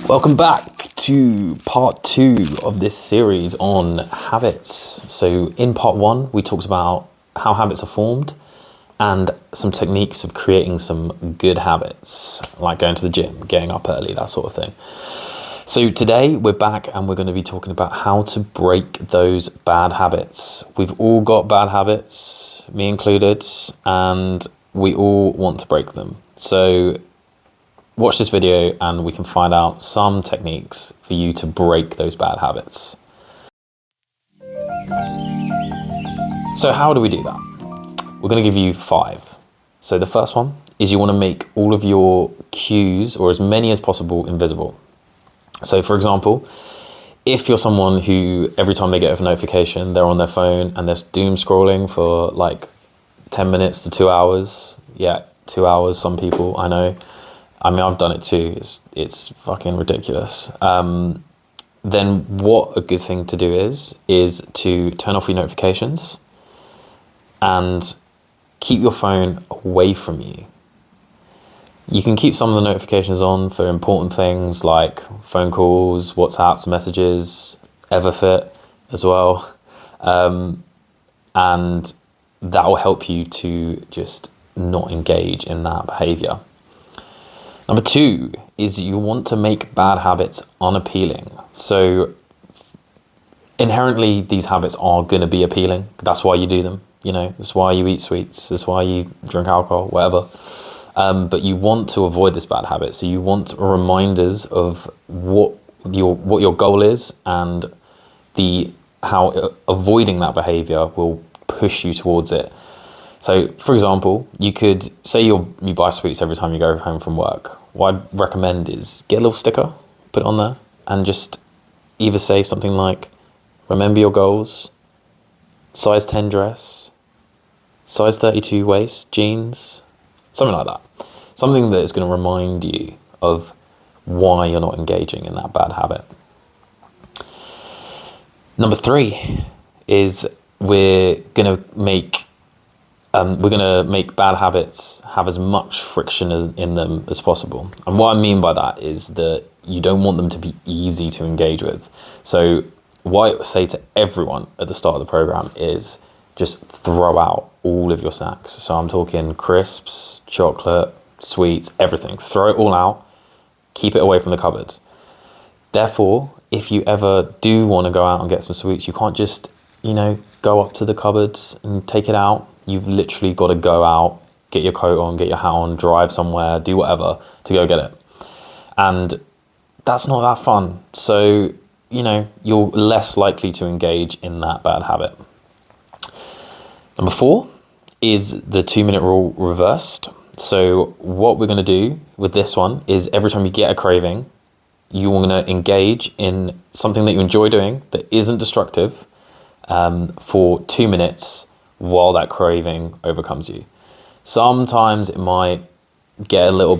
Welcome back to part 2 of this series on habits. So in part 1, we talked about how habits are formed and some techniques of creating some good habits, like going to the gym, getting up early, that sort of thing. So today we're back and we're going to be talking about how to break those bad habits. We've all got bad habits, me included, and we all want to break them. So watch this video and we can find out some techniques for you to break those bad habits. So how do we do that? We're going to give you 5. So the first one is you want to make all of your cues, or as many as possible, invisible. So for example, if you're someone who every time they get a notification, they're on their phone and they're doom scrolling for like 10 minutes to 2 hours. Yeah, 2 hours, some people, I know. I mean, I've done it too. It's fucking ridiculous. Then what a good thing to do is to turn off your notifications and keep your phone away from you. You can keep some of the notifications on for important things like phone calls, WhatsApps, messages, Everfit as well. And that will help you to just not engage in that behavior. Number 2 is you want to make bad habits unappealing. So inherently, these habits are going to be appealing. That's why you do them. You know, that's why you eat sweets. That's why you drink alcohol, whatever. But you want to avoid this bad habit. So you want reminders of what your goal is and how avoiding that behavior will push you towards it. So, for example, you could say you buy sweets every time you go home from work. What I'd recommend is get a little sticker, put it on there, and just either say something like, remember your goals, size 10 dress, size 32 waist, jeans, something like that. Something that is going to remind you of why you're not engaging in that bad habit. Number 3 is we're going to make bad habits have as much friction in them as possible. And what I mean by that is that you don't want them to be easy to engage with. So what I say to everyone at the start of the program is just throw out all of your snacks. So I'm talking crisps, chocolate, sweets, everything. Throw it all out. Keep it away from the cupboard. Therefore, if you ever do want to go out and get some sweets, you can't just, go up to the cupboard and take it out. You've literally got to go out, get your coat on, get your hat on, drive somewhere, do whatever to go get it. And that's not that fun. So, you're less likely to engage in that bad habit. Number 4 is the 2-minute rule reversed. So what we're going to do with this one is every time you get a craving, you want to engage in something that you enjoy doing that isn't destructive for 2 minutes while that craving overcomes you. Sometimes it might get be a little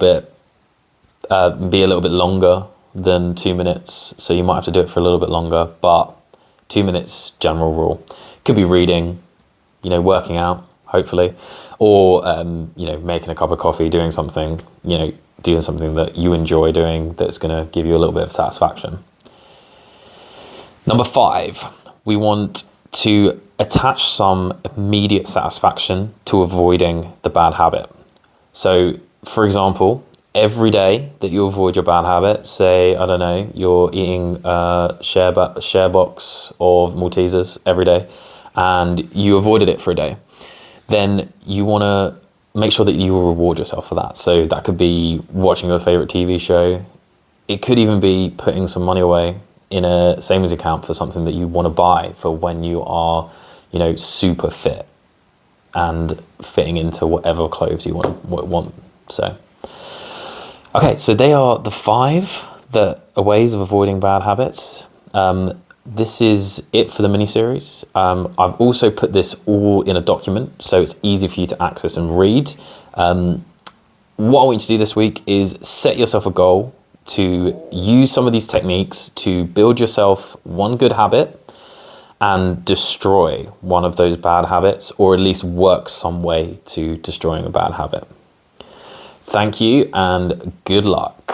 bit longer than 2 minutes, so you might have to do it for a little bit longer, but 2 minutes, general rule. Could be reading, working out, hopefully, or, making a cup of coffee, doing something that you enjoy doing that's going to give you a little bit of satisfaction. Number 5, we want to attach some immediate satisfaction to avoiding the bad habit. So, for example, every day that you avoid your bad habit, say, I don't know, you're eating a share box of Maltesers every day and you avoided it for a day, then you want to make sure that you will reward yourself for that. So that could be watching your favorite TV show. It could even be putting some money away in a savings account for something that you want to buy for when you are, super fit and fitting into whatever clothes you want. So, okay, so they are the 5 ways of avoiding bad habits. This is it for the mini-series. I've also put this all in a document, so it's easy for you to access and read. What I want you to do this week is set yourself a goal to use some of these techniques to build yourself one good habit and destroy one of those bad habits, or at least work some way to destroying a bad habit. Thank you and good luck.